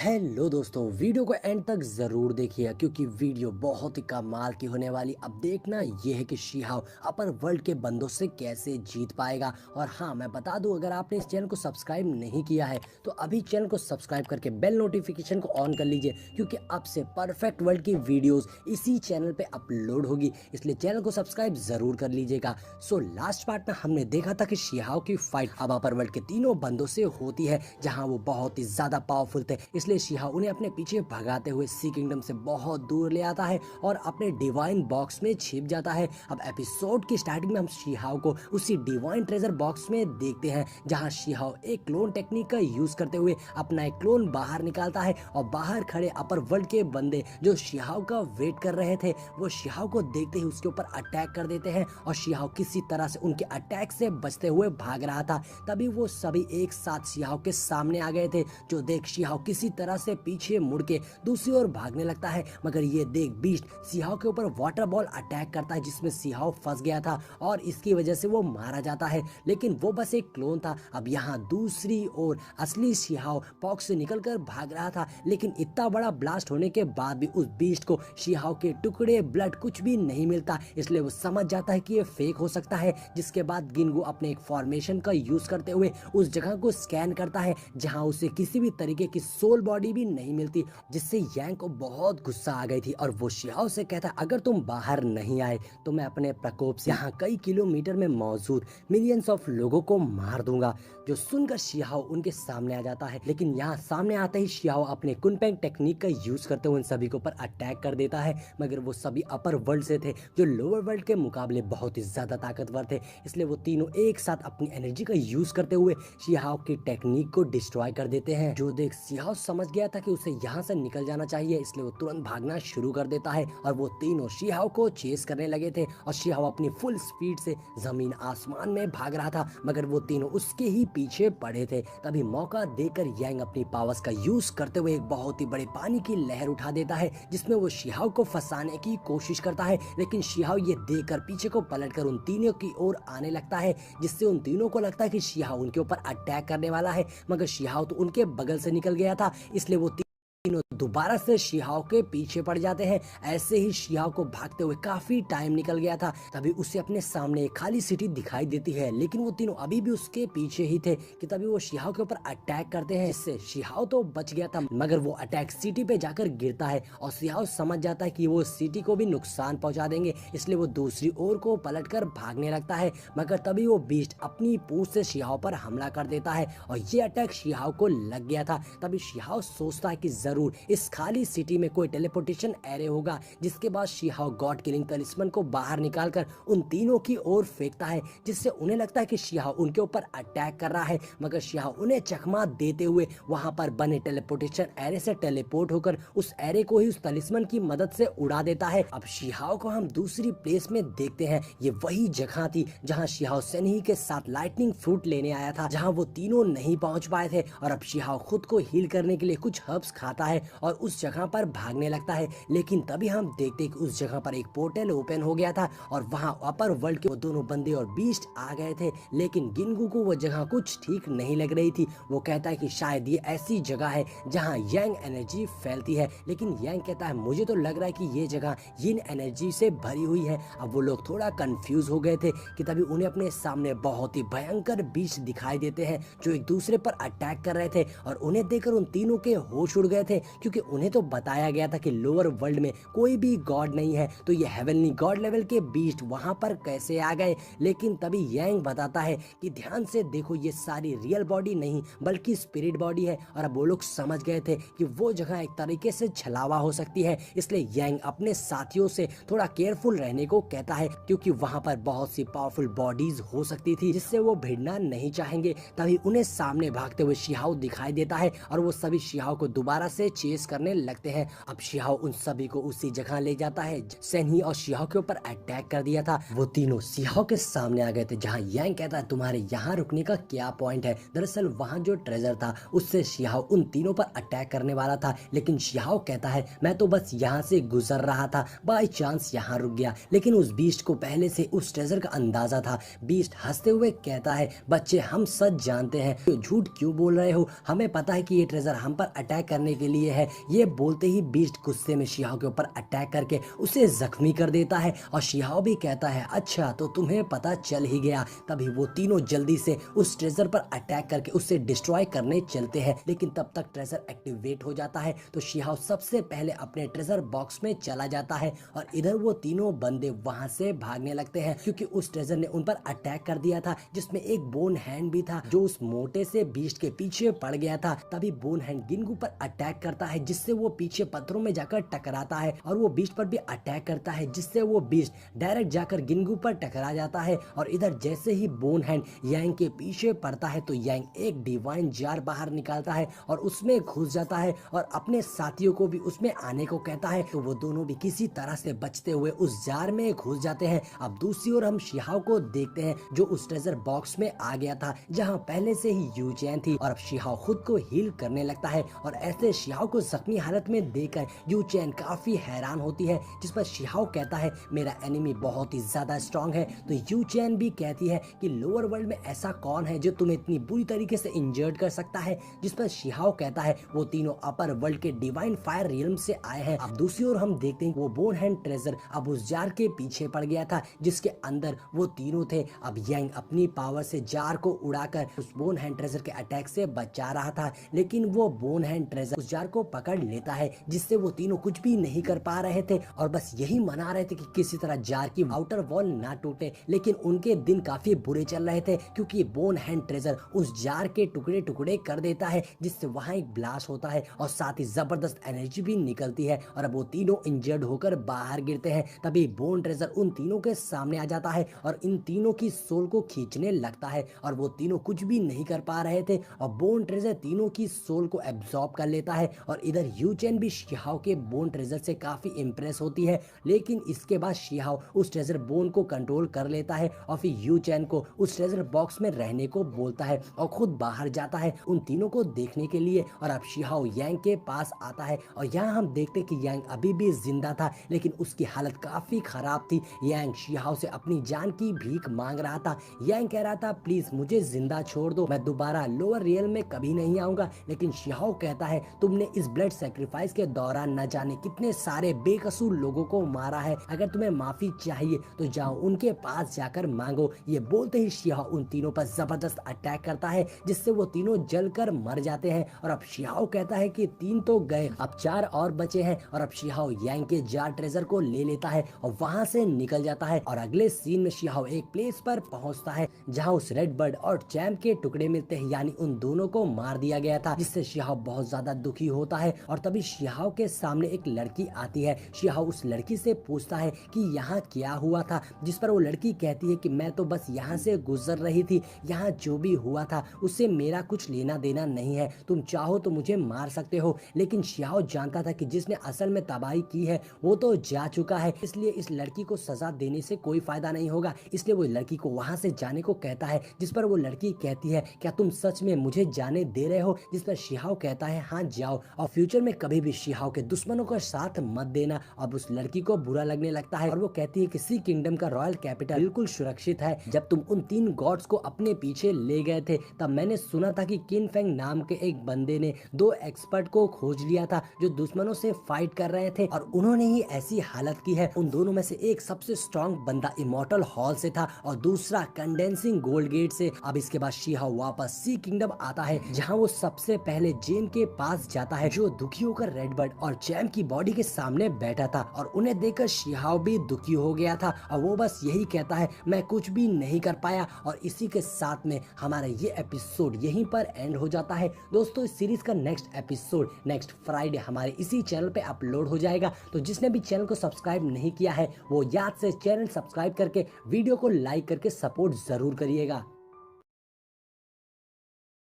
Hello दोस्तों, video को and तक ज़रूर देखिए क्योंकि वीडियो बहुत ही कमाल की होने वाली। अब देखना यह है कि शिहाव अपर वर्ल्ड के बंदों से कैसे जीत पाएगा। और हाँ, मैं बता दूं, अगर आपने इस चैनल को सब्सक्राइब नहीं किया है तो अभी चैनल को सब्सक्राइब करके बेल नोटिफिकेशन को ऑन कर लीजिए, क्योंकि अब से परफेक्ट वर्ल्ड की वीडियोज़ इसी चैनल पर अपलोड होगी, इसलिए चैनल को सब्सक्राइब ज़रूर कर लीजिएगा। सो लास्ट पार्ट में हमने देखा था कि शिहाव की फाइट अब अपर वर्ल्ड के तीनों बंदों से होती है, जहाँ वो बहुत ही ज़्यादा पावरफुल थे। इसलिए शिहाव उन्हें अपने पीछे भगाते हुए सी किंगडम से बहुत दूर ले आता है और अपने डिवाइन बॉक्स में छिप जाता है। अब एपिसोड की स्टार्टिंग में हम शिहाव को उसी डिवाइन ट्रेजर बॉक्स में देखते हैं, जहां शिहाव एक क्लोन टेक्निक का यूज करते हुए अपना एक क्लोन बाहर निकालता है और बाहर खड़े अपर वर्ल्ड के बंदे जो शिहाव का वेट कर रहे थे, वो शिहाव को देखते ही उसके ऊपर अटैक कर देते हैं और शिहाव किसी तरह से उनके अटैक से बचते हुए भाग रहा था। तभी वो सभी एक साथ शिहाव के सामने आ गए थे, जो देख शिहाव किसी तरह से पीछे मुड़ के दूसरी ओर भागने लगता है। मगर ये देख बीस्ट शिहाव के ऊपर वाटर बॉल अटैक करता है, जिसमें शिहाव फंस गया था और इसकी वजह से वो मारा जाता है। लेकिन वो बस एक क्लोन था। अब यहाँ दूसरी ओर असली शिहाव पॉक्स से निकलकर भाग रहा था, लेकिन इतना बड़ा ब्लास्ट होने के बाद भी उस बीस्ट को शिहाव के टुकड़े ब्लड कुछ भी नहीं मिलता, इसलिए वो समझ जाता है कि ये फेक हो सकता है। जिसके बाद गिनगू अपने एक फॉर्मेशन का यूज करते हुए उस जगह को स्कैन करता है जहां उसे किसी भी तरीके की सोल बॉडी भी नहीं मिलती, जिससे यांग को बहुत गुस्सा आ गई थी और वो शिहाव से कहता है, अगर तुम बाहर नहीं आए तो मैं अपने प्रकोप से यहाँ कई किलोमीटर में मौजूद मिलियंस ऑफ लोगों को मार दूंगा। जो सुनकर शिहाव उनके सामने आ जाता है, लेकिन यहाँ सामने आते ही शिहाव अपने कुनपेंग टेक्निक का यूज करते हुए उन सभी के ऊपर अटैक कर देता है। मगर वो सभी अपर वर्ल्ड से थे, जो लोअर वर्ल्ड के मुकाबले बहुत ही ज्यादा ताकतवर थे, इसलिए वो तीनों एक साथ अपनी एनर्जी का यूज करते हुए शिहाव की टेक्निक को डिस्ट्रॉय कर देते हैं। जो देख शिहाव समझ गया था कि उसे यहाँ से निकल जाना चाहिए, इसलिए वो तुरंत भागना शुरू कर देता है और वो तीनों शिहाव को चेस करने लगे थे और शिहाव अपनी फुल स्पीड से जमीन आसमान में भाग रहा था, मगर वो तीनों उसके ही पीछे पड़े थे। तभी मौका देकर यांग अपनी पावर्स का यूज करते हुए एक बहुत ही बड़े पानी की लहर उठा देता है, जिसमें वो शिहाव को फंसाने की कोशिश करता है। लेकिन शिहाव ये देखकर पीछे को पलटकर उन तीनों की ओर आने लगता है, जिससे उन तीनों को लगता है कि शिहाव उनके ऊपर अटैक करने वाला है, मगर शिहाव तो उनके बगल से निकल गया था, इसलिए वो तीनों दोबारा से शिहाव के पीछे पड़ जाते हैं। ऐसे ही शिहाव को भागते हुए काफी टाइम निकल गया था। तभी उसे अपने सामने एक खाली सिटी दिखाई देती है, लेकिन वो तीनों अभी भी उसके पीछे ही थे कि तभी वो शिहाव के ऊपर अटैक करते हैं। इससे शिहाव तो बच गया था, मगर वो अटैक सिटी पे जाकर गिरता है और शिहाव समझ जाता है कि वो सिटी को भी नुकसान पहुंचा देंगे, इसलिए वो दूसरी ओर को पलटकर भागने लगता है। मगर तभी वो बीस्ट अपनी पूंछ से शिहाव पर हमला कर देता है और ये अटैक शिहाव को लग गया था। तभी शिहाव सोचता है कि जरूर इस खाली सिटी में कोई टेलीपोर्टेशन एरे होगा, जिसके बाद शिहाव गॉड किलिंग तलिस्मन को बाहर निकालकर उन तीनों की ओर फेंकता है, जिससे उन्हें लगता है कि शिहाव उनके ऊपर अटैक कर रहा है। मगर शिहाव उन्हें चकमा देते हुए वहां पर बने टेलीपोर्टेशन एरे से टेलीपोर्ट होकर उस एरे को ही उस तलिस्मन की मदद से उड़ा देता है। अब शिहाव को हम दूसरी प्लेस में देखते हैं। ये वही जगह थी जहां शिहाव सेनही के साथ लाइटनिंग फ्रूट लेने आया था, जहां वो तीनों नहीं पहुंच पाए थे। और अब शिहाव खुद को हील करने के लिए कुछ हर्ब्स खाता है और उस जगह पर भागने लगता है। लेकिन तभी हम देखते कि उस जगह पर एक पोर्टल ओपन हो गया था और वहां अपर वर्ल्ड के वो दोनों बंदे और बीस्ट आ गए थे। लेकिन गिनगू को वो जगह कुछ ठीक नहीं लग रही थी। वो कहता है कि शायद ये ऐसी जगह है जहां यांग एनर्जी फैलती है, लेकिन यांग कहता है मुझे तो लग रहा है कि ये जगह यिन एनर्जी से भरी हुई है। अब वो लोग थोड़ा कंफ्यूज हो गए थे कि तभी उन्हें अपने सामने बहुत ही भयंकर बीस्ट दिखाई देते हैं, जो एक दूसरे पर अटैक कर रहे थे। और उन्हें देखकर उन तीनों के होश उड़ गए थे, क्योंकि उन्हें तो बताया गया था कि लोअर वर्ल्ड में कोई भी गॉड नहीं है, तो ये हेवनली गॉड लेवल के बीस्ट वहां पर कैसे आ गए। लेकिन तभी यांग बताता है कि ध्यान से देखो, ये सारी रियल बॉडी नहीं बल्कि स्पिरिट बॉडी है। और अब वो लोग समझ गए थे कि वो जगह एक तरीके से छलावा हो सकती है, इसलिए यांग अपने साथियों से थोड़ा केयरफुल रहने को कहता है, क्योंकि वहां पर बहुत सी पावरफुल बॉडीज हो सकती थी जिससे वो भिड़ना नहीं चाहेंगे। तभी उन्हें सामने भागते हुए शिहाव दिखाई देता है और वो सभी शिहाव को दोबारा से चेस करने लगते हैं। अब शिहाव उन सभी को उसी जगह ले जाता है सेनही और शिहाव के ऊपर अटैक कर दिया था। वो तीनों शिहाव के सामने आ गए थे, जहां यांग कहता है तुम्हारे यहाँ रुकने का क्या पॉइंट है। दरअसल वहां जो ट्रेजर था उससे शिहाव उन तीनों पर अटैक करने वाला था, लेकिन शिहाव कहता है मैं तो बस यहाँ से गुजर रहा था, बाई चांस यहाँ रुक गया। लेकिन उस बीस्ट को पहले से उस ट्रेजर का अंदाजा था। बीस्ट हंसते हुए कहता है बच्चे हम सच जानते हैं, तो झूठ क्यों बोल रहे हो, हमें पता है कि ये ट्रेजर हम पर अटैक करने के लिए है। ये बोलते ही बीस्ट गुस्से में शिहाओ के ऊपर अटैक करके उसे जख्मी कर देता है और शिहाओ भी कहता है अच्छा तो तुम्हें पता चल ही गया। तभी वो तीनों जल्दी से उस ट्रेजर पर अटैक करके उसे डिस्ट्रॉय करने चलते हैं, लेकिन तब तक ट्रेजर एक्टिवेट हो जाता है। तो शिहाओ सबसे पहले अपने ट्रेजर बॉक्स में चला जाता है और इधर वो तीनों बंदे वहां से भागने लगते हैं क्योंकि उस ट्रेजर ने उन पर अटैक कर दिया था, जिसमें एक बोन हैंड भी था जो उस मोटे से बीस्ट के पीछे पड़ गया था। तभी बोन हैंड गिनगू पर अटैक करता है जिससे वो पीछे पत्थरों में जाकर टकराता है और वो बीस्ट पर भी अटैक करता है जिससे वो बीस्ट डायरेक्ट जाकर गिनगू पर टकरा जाता है। और इधर जैसे ही बोन हैंड यांग के पीछे पड़ता है तो यांग एक डिवाइन जार बाहर निकालता है और उसमें घुस जाता है और अपने साथियों को भी उसमें आने को कहता है। तो वो दोनों भी किसी तरह से बचते हुए उस जार में घुस जाते हैं। अब दूसरी ओर हम शिहाओ को देखते हैं जो उस ट्रेजर बॉक्स में आ गया था जहां पहले से ही यू चैन थी और अब शिहाओ खुद को हील करने लगता है और ऐसे शिहाओ को जख्मी हालत में देखकर यू चैन काफी हैरान होती है, जिस पर शिहाओ कहता है मेरा एनिमी बहुत ही ज्यादा स्ट्रॉन्ग है। तो यू चैन भी कहती है कि लोअर वर्ल्ड में ऐसा कौन है जो तुम्हें इतनी बुरी तरीके से इंजर्ड कर सकता है, जिस पर शिहाओ कहता है वो तीनों अपर वर्ल्ड के डिवाइन फायर रियल्म से आए हैं। अब दूसरी ओर हम देखते हैं वो बोन हैंड ट्रेजर अब उस जार के पीछे पड़ गया था जिसके अंदर वो तीनों थे। अब यांग अपनी पावर से जार को उड़ाकर उस बोन हैंड ट्रेजर के अटैक से बचा रहा था, लेकिन वो बोन हैंड ट्रेजर उस जार को पकड़ लेता है जिससे वो तीनों कुछ भी नहीं कर पा रहे थे और बस यही मना रहे थे कि किसी तरह जार की आउटर वॉल ना टूटे। लेकिन उनके दिन काफी बुरे चल रहे थे क्योंकि बोन हैंड ट्रेजर उस जार के टुकड़े टुकड़े कर देता है जिससे वहां एक ब्लास्ट होता है और साथ ही जबरदस्त एनर्जी भी निकलती है और अब वो तीनों इंजर्ड होकर बाहर गिरते हैं। तभी बोन ट्रेजर उन तीनों के सामने आ जाता है और इन तीनों की सोल को खींचने लगता है और वो तीनों कुछ भी नहीं कर पा रहे थे और बोन ट्रेजर तीनों की सोल को एब्जॉर्ब कर लेता है। और इधर यू चैन भी शिहाओ के बोन ट्रेजर से काफी इंप्रेस होती है, लेकिन इसके बाद शिहाओ उस ट्रेजर बोन को कंट्रोल कर लेता है और फिर यू चैन को उस ट्रेजर बॉक्स में रहने को बोलता है और खुद बाहर जाता है उन तीनों को देखने के लिए। और अब शिहाओ यांग के पास आता है और यहाँ हम देखते कि यांग अभी भी जिंदा था लेकिन उसकी हालत काफी खराब थी। यांग शिहाओ से अपनी जान की भीख मांग रहा था। यांग कह रहा था प्लीज मुझे जिंदा छोड़ दो, मैं दोबारा लोअर रियल में कभी नहीं आऊंगा। लेकिन शिहाओ कहता है तुमने इस ब्लड सैक्रिफाइस के दौरान न जाने कितने सारे बेकसूर लोगों को मारा है, अगर तुम्हें माफी चाहिए तो जाओ उनके पास जाकर मांगो। ये बोलते ही शिहाओ उन तीनों पर जबरदस्त अटैक करता है जिससे वो तीनों जलकर मर जाते हैं। और अब शिहाओ कहता है कि 3 तो गए, अब 4 और बचे हैं। और अब शिहाओ यांग के जार ट्रेजर को ले लेता है और वहां से निकल जाता है। और अगले सीन में शिहाओ एक प्लेस पर पहुंचता है जहां उस रेड बर्ड और चैम्प के टुकड़े मिलते हैं, यानी उन दोनों को मार दिया गया था, जिससे शिहाओ बहुत ज्यादा दुखी होता है। और तभी शिहाओ के सामने एक लड़की आती है। शिहाओ उस लड़की से पूछता है कि यहाँ क्या हुआ था, जिस पर वो लड़की कहती है कि मैं तो बस यहाँ से गुजर रही थी, यहाँ जो भी हुआ था उससे मेरा कुछ लेना देना नहीं है, तुम चाहो तो मुझे मार सकते हो। लेकिन शिहाओ जानता था कि जिसने असल में तबाही की है वो तो जा चुका है, इसलिए इस लड़की को सजा देने से कोई फायदा नहीं होगा। इसलिए वो लड़की को वहां से जाने को कहता है, जिस पर वो लड़की कहती है क्या तुम सच में मुझे जाने दे रहे हो, जिस पर शिहाओ कहता है हाँ जाओ और फ्यूचर में कभी भी शिहाओ के दुश्मनों का साथ मत देना। अब उस लड़की को बुरा लगने लगता है और वो कहती है कि सी किंगडम का रॉयल कैपिटल बिल्कुल सुरक्षित है। जब तुम उन 3 गॉड्स को अपने पीछे ले गए थे तब मैंने सुना था कि किन फेंग नाम के एक बंदे ने 2 एक्सपर्ट को खोज लिया था जो दुश्मनों से फाइट कर रहे थे और उन्होंने ही ऐसी हालत की है। उन दोनों में से एक सबसे स्ट्रॉन्ग बंदा इमॉर्टल हॉल से था और दूसरा कंडेंसिंग गोल्ड गेट से। अब इसके बाद शिहाओ वापस सी किंगडम आता है जहां वो सबसे पहले जेन के पास जाता है जो दुखी होकर रेडबर्ड और चैम्प की बॉडी के सामने बैठा था और उन्हें देखकर शिहाओ भी दुखी हो गया था और वो बस यही कहता है मैं कुछ भी नहीं कर पाया। और इसी के साथ में हमारा ये एपिसोड यहीं पर एंड हो जाता है। दोस्तों इस सीरीज का नेक्स्ट एपिसोड नेक्स्ट फ्राइडे हमारे इसी चैनल पे अपलोड हो जाएगा, तो जिसने भी चैनल को सब्सक्राइब नहीं किया है वो याद से चैनल सब्सक्राइब करके वीडियो को लाइक करके सपोर्ट जरूर करिएगा।